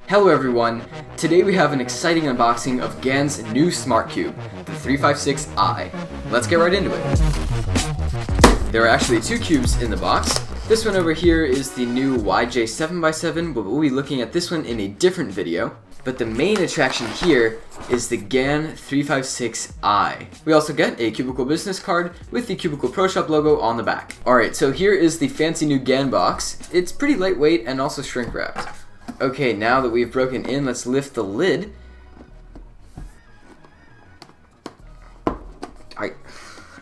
Hello everyone, today we have an exciting unboxing of GAN's new Smart Cube, the 356i. Let's get right into it. There are actually two cubes in the box. This one over here is the new YJ7x7, but we'll be looking at this one in a different video. But the main attraction here is the GAN 356i. We also get a Cubicle business card with the Cubicle Pro Shop logo on the back. Alright, so here is the fancy new GAN box. It's pretty lightweight and also shrink wrapped. Okay, now that we've broken in, let's lift the lid.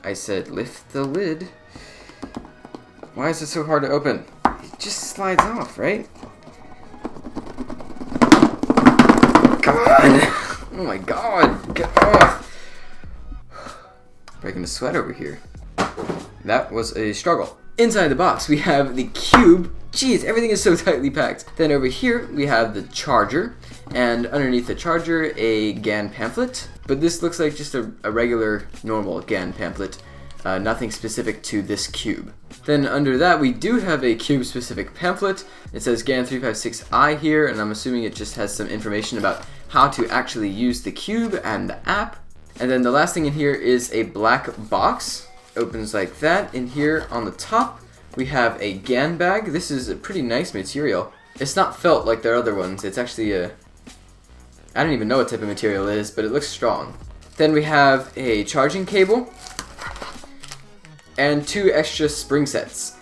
I said lift the lid. Why is it so hard to open? It just slides off, right? Come on! Oh my god! Get off! Breaking a sweat over here. That was a struggle. Inside the box, we have the cube. Jeez, everything is so tightly packed. Then over here, we have the charger, and underneath the charger, a GAN pamphlet. But this looks like just a regular, normal GAN pamphlet. Nothing specific to this cube. Then under that, we do have a cube-specific pamphlet. It says GAN 356i here, and I'm assuming it just has some information about how to actually use the cube and the app. And then the last thing in here is a black box. Opens like that. In here on the top, we have a GAN bag. This is a pretty nice material. It's not felt like their other ones. It's actually I don't even know what type of material it is, but it looks strong. Then we have a charging cable and two extra spring sets.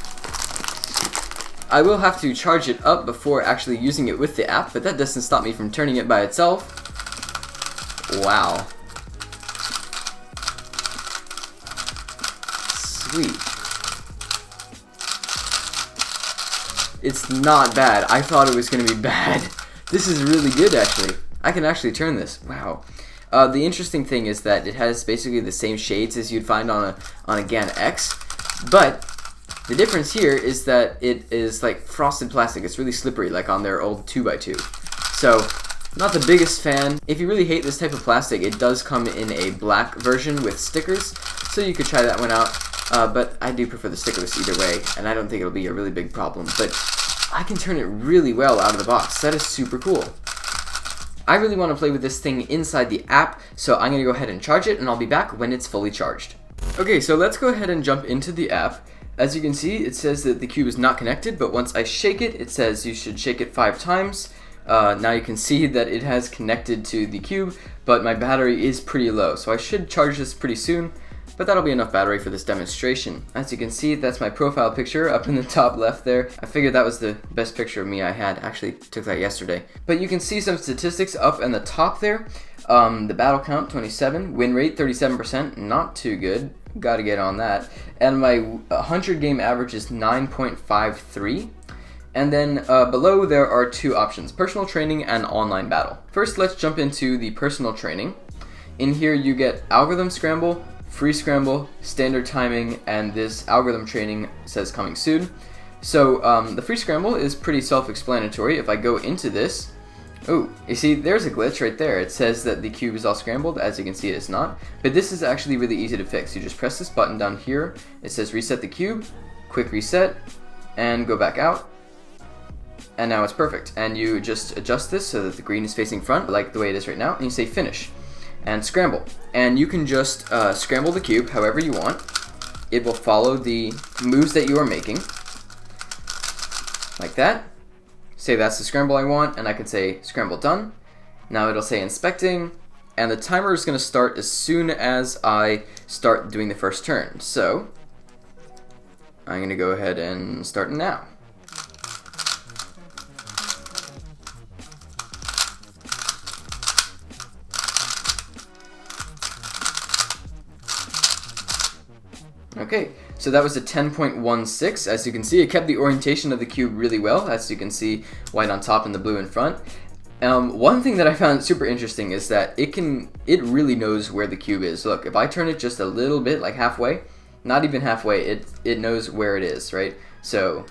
I will have to charge it up before actually using it with the app, but that doesn't stop me from turning it by itself. Wow. Sweet. It's not bad. I thought it was going to be bad. This is really good, actually. I can actually turn this. Wow. The interesting thing is that it has basically the same shades as you'd find on a GAN X, but the difference here is that it is like frosted plastic. It's really slippery, like on their old 2x2. So, not the biggest fan. If you really hate this type of plastic, it does come in a black version with stickers, so you could try that one out. But I do prefer the stickers either way, and I don't think it'll be a really big problem. But I can turn it really well out of the box. That is super cool. I really want to play with this thing inside the app, so I'm going to go ahead and charge it, and I'll be back when it's fully charged. Okay, so let's go ahead and jump into the app. As you can see, it says that the cube is not connected, but once I shake it, it says you should shake it 5 times. Now you can see that it has connected to the cube, but my battery is pretty low, so I should charge this pretty soon. But that'll be enough battery for this demonstration. As you can see, that's my profile picture up in the top left there. I figured that was the best picture of me I had. Actually took that yesterday. But you can see some statistics up in the top there. The battle count, 27. Win rate, 37%. Not too good. Gotta get on that. And my 100 game average is 9.53. And then below there are two options, personal training and online battle. First, let's jump into the personal training. In here you get algorithm scramble, free scramble, standard timing, and this algorithm training says coming soon. So the free scramble is pretty self-explanatory. If I go into this, oh, you see there's a glitch right there. It says that the cube is all scrambled. As you can see, it's not. But this is actually really easy to fix. You just press this button down here. It says reset the cube, quick reset, and go back out. And now it's perfect. And you just adjust this so that the green is facing front, like the way it is right now, and you say finish. And scramble. And you can just scramble the cube however you want. It will follow the moves that you are making. Like that. Say that's the scramble I want, and I can say scramble done. Now it'll say inspecting, and the timer is going to start as soon as I start doing the first turn. So, I'm going to go ahead and start now. Okay, so that was a 10.16. As you can see, it kept the orientation of the cube really well. As you can see, white on top and the blue in front. One thing that I found super interesting is that it really knows where the cube is. Look, if I turn it just a little bit, like halfway, not even halfway, it knows where it is, right? So,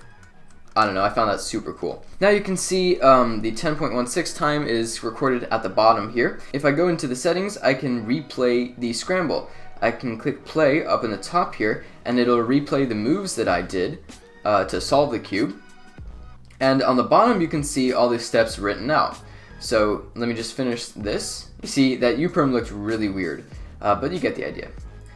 I don't know, I found that super cool. Now you can see the 10.16 time is recorded at the bottom here. If I go into the settings, I can replay the scramble. I can click play up in the top here, and it'll replay the moves that I did to solve the cube. And on the bottom you can see all the steps written out. So let me just finish this. You see that U-perm looked really weird, but you get the idea.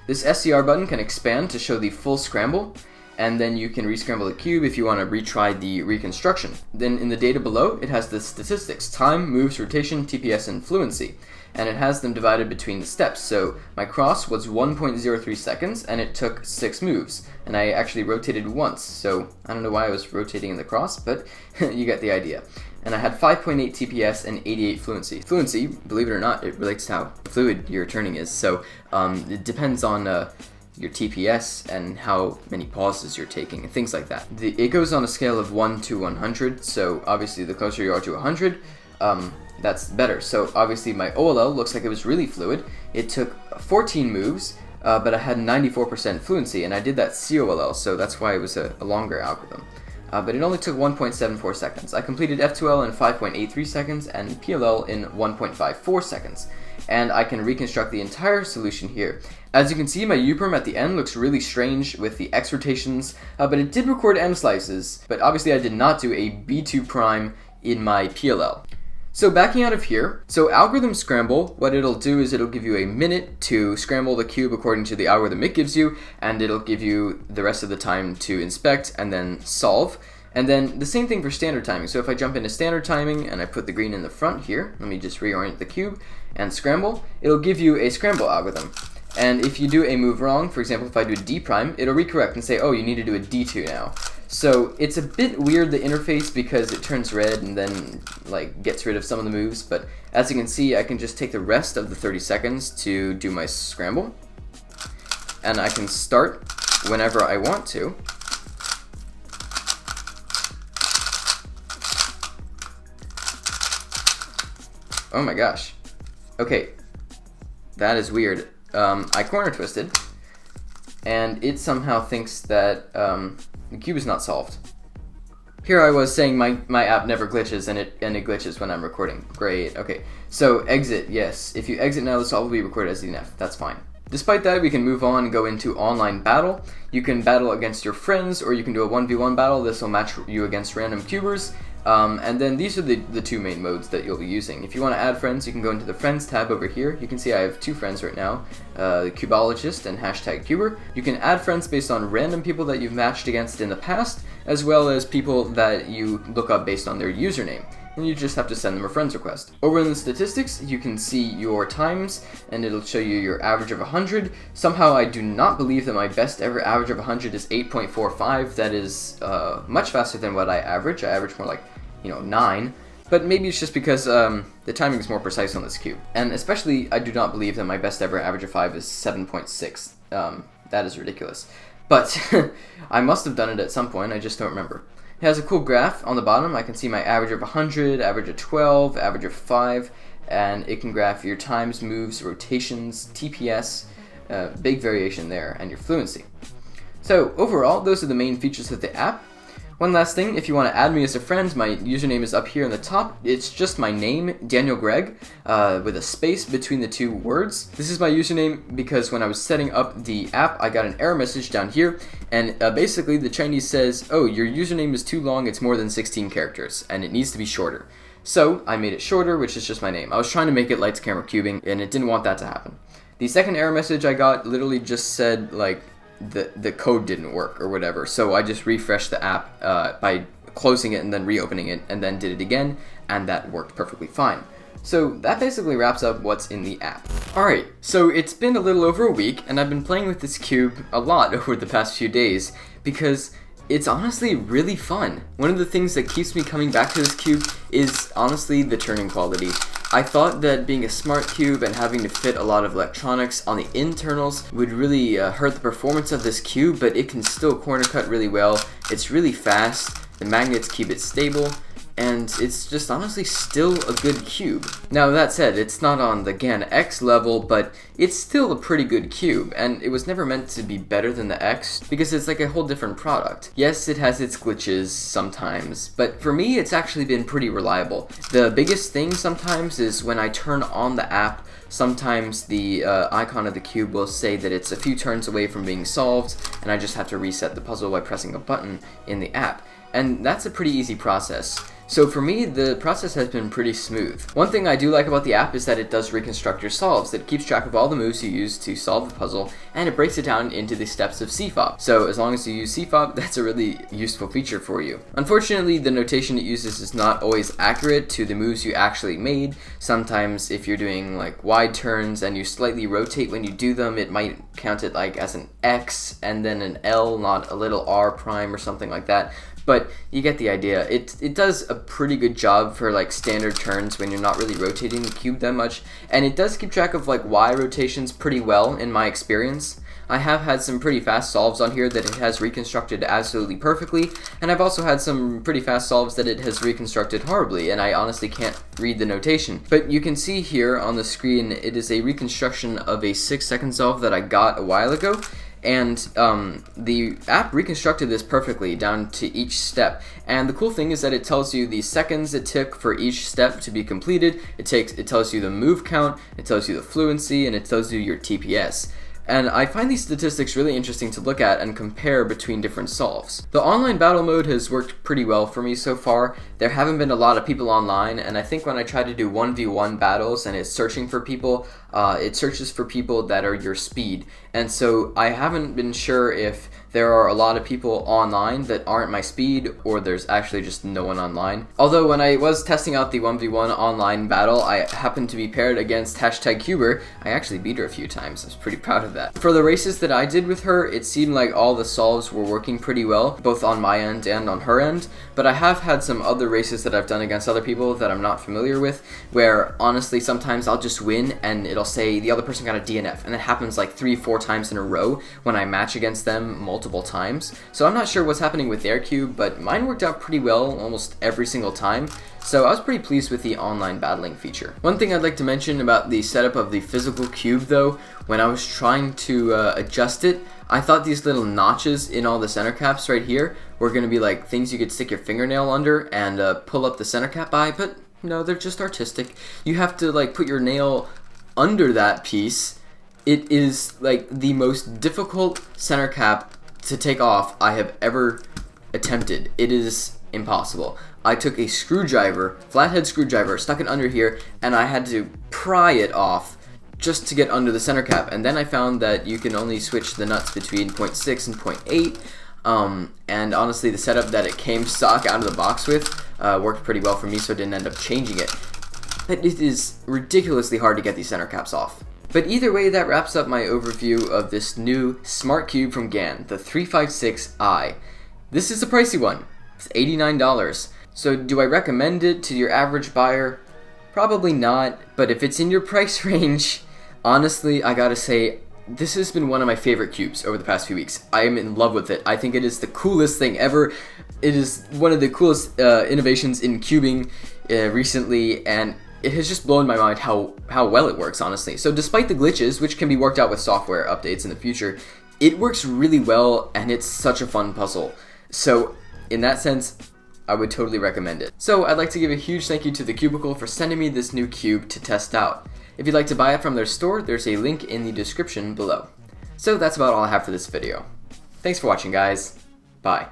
This SCR button can expand to show the full scramble, and then you can rescramble the cube if you want to retry the reconstruction. Then in the data below, it has the statistics: time, moves, rotation, TPS, and fluency. And it has them divided between the steps. So my cross was 1.03 seconds, and it took 6 moves. And I actually rotated once, so I don't know why I was rotating in the cross, but you get the idea. And I had 5.8 TPS and 88 fluency. Fluency, believe it or not, it relates to how fluid your turning is. So it depends on your TPS and how many pauses you're taking and things like that. It goes on a scale of 1 to 100, so obviously the closer you are to 100, that's better. So obviously my OLL looks like it was really fluid. It took 14 moves, but I had 94% fluency, and I did that COLL, so that's why it was a longer algorithm. But it only took 1.74 seconds. I completed F2L in 5.83 seconds and PLL in 1.54 seconds. And I can reconstruct the entire solution here. As you can see, my U-perm at the end looks really strange with the X rotations, but it did record M slices, but obviously I did not do a B2 prime in my PLL. So backing out of here, so algorithm scramble, what it'll do is it'll give you a minute to scramble the cube according to the algorithm it gives you, and it'll give you the rest of the time to inspect and then solve. And then the same thing for standard timing. So if I jump into standard timing and I put the green in the front here, let me just reorient the cube and scramble, it'll give you a scramble algorithm. And if you do a move wrong, for example, if I do a D prime, it'll recorrect and say, oh, you need to do a D2 now. So it's a bit weird, the interface, because it turns red and then like gets rid of some of the moves, but as you can see, I can just take the rest of the 30 seconds to do my scramble, and I can start whenever I want to. Oh my gosh. Okay, that is weird. I corner twisted, and it somehow thinks that the cube is not solved. Here I was saying my app never glitches, and it glitches when I'm recording. Great. Okay. So exit, yes. If you exit now, the solve will be recorded as DNF. That's fine. Despite that, we can move on and go into online battle. You can battle against your friends, or you can do a 1v1 battle. This will match you against random cubers. And then these are the two main modes that you'll be using. If you want to add friends, you can go into the Friends tab over here. You can see I have 2 friends right now, the Cubologist and #Cuber. You can add friends based on random people that you've matched against in the past, as well as people that you look up based on their username. And you just have to send them a friends request. Over in the statistics, you can see your times, and it'll show you your average of 100. Somehow I do not believe that my best ever average of 100 is 8.45. That is much faster than what I average. I average more like 9, but maybe it's just because the timing is more precise on this cube. And especially, I do not believe that my best ever average of 5 is 7.6. That is ridiculous. But I must have done it at some point, I just don't remember. It has a cool graph on the bottom. I can see my average of 100, average of 12, average of 5, and it can graph your times, moves, rotations, TPS, big variation there, and your fluency. So overall, those are the main features of the app. One last thing, if you want to add me as a friend, my username is up here in the top. It's just my name, Daniel Gregg, with a space between the 2 words. This is my username because when I was setting up the app, I got an error message down here, and basically the Chinese says, oh, your username is too long, it's more than 16 characters, and it needs to be shorter. So I made it shorter, which is just my name. I was trying to make it lights, camera, cubing, and it didn't want that to happen. The second error message I got literally just said, like, the code didn't work or whatever, so I just refreshed the app by closing it and then reopening it, and then did it again, and that worked perfectly fine. So that basically wraps up what's in the app. Alright, so it's been a little over a week, and I've been playing with this cube a lot over the past few days, because it's honestly really fun. One of the things that keeps me coming back to this cube is honestly the turning quality. I thought that being a smart cube and having to fit a lot of electronics on the internals would really hurt the performance of this cube, but it can still corner cut really well. It's really fast, the magnets keep it stable, and it's just honestly still a good cube. Now that said, it's not on the GAN X level, but it's still a pretty good cube, and it was never meant to be better than the X, because it's like a whole different product. Yes, it has its glitches sometimes, but for me it's actually been pretty reliable. The biggest thing sometimes is when I turn on the app, sometimes the icon of the cube will say that it's a few turns away from being solved, and I just have to reset the puzzle by pressing a button in the app. and that's a pretty easy process. So for me, the process has been pretty smooth. One thing I do like about the app is that it does reconstruct your solves. It keeps track of all the moves you use to solve the puzzle, and it breaks it down into the steps of CFOP. So as long as you use CFOP, that's a really useful feature for you. Unfortunately, the notation it uses is not always accurate to the moves you actually made. Sometimes if you're doing like wide turns and you slightly rotate when you do them, it might count it like as an X and then an L, not a little R prime or something like that. But you get the idea. It does a pretty good job for like standard turns when you're not really rotating the cube that much, and it does keep track of like Y rotations pretty well in my experience. I have had some pretty fast solves on here that it has reconstructed absolutely perfectly, and I've also had some pretty fast solves that it has reconstructed horribly, and I honestly can't read the notation. But you can see here on the screen, it is a reconstruction of a 6-second solve that I got a while ago. And the app reconstructed this perfectly down to each step. And the cool thing is that it tells you the seconds it took for each step to be completed. It tells you the move count, it tells you the fluency, and it tells you your TPS. And I find these statistics really interesting to look at and compare between different solves. The online battle mode has worked pretty well for me so far. There haven't been a lot of people online, and I think when I try to do 1v1 battles and it's searching for people, it searches for people that are your speed. And so I haven't been sure if there are a lot of people online that aren't my speed, or there's actually just no one online. Although when I was testing out the 1v1 online battle, I happened to be paired against #Cuber. I actually beat her a few times. I was pretty proud of that. For the races that I did with her, it seemed like all the solves were working pretty well, both on my end and on her end. But I have had some other races that I've done against other people that I'm not familiar with, where honestly sometimes I'll just win and it'll say the other person got a DNF, and it happens like 3-4 times in a row when I match against them multiple times. So I'm not sure what's happening with their cube, but mine worked out pretty well almost every single time. So I was pretty pleased with the online battling feature. One thing I'd like to mention about the setup of the physical cube though, when I was trying to adjust it, I thought these little notches in all the center caps right here were going to be like things you could stick your fingernail under and pull up the center cap by, but no, they're just artistic. You have to like put your nail under that piece. It is like the most difficult center cap to take off I have ever attempted. It is impossible. I took a screwdriver, flathead screwdriver, stuck it under here, and I had to pry it off just to get under the center cap. And then I found that you can only switch the nuts between 0.6 and 0.8. And honestly, the setup that it came stock out of the box with worked pretty well for me, so I didn't end up changing it. But it is ridiculously hard to get these center caps off. But either way, that wraps up my overview of this new smart cube from GAN, the 356i. This is a pricey one. It's $89. So do I recommend it to your average buyer? Probably not, but if it's in your price range, honestly, I gotta say, this has been one of my favorite cubes over the past few weeks. I am in love with it. I think it is the coolest thing ever. It is one of the coolest innovations in cubing recently, and it has just blown my mind how well it works, honestly. So despite the glitches, which can be worked out with software updates in the future, it works really well, and it's such a fun puzzle. So in that sense, I would totally recommend it. So I'd like to give a huge thank you to TheCubicle for sending me this new cube to test out. If you'd like to buy it from their store, there's a link in the description below. So that's about all I have for this video. Thanks for watching, guys. Bye.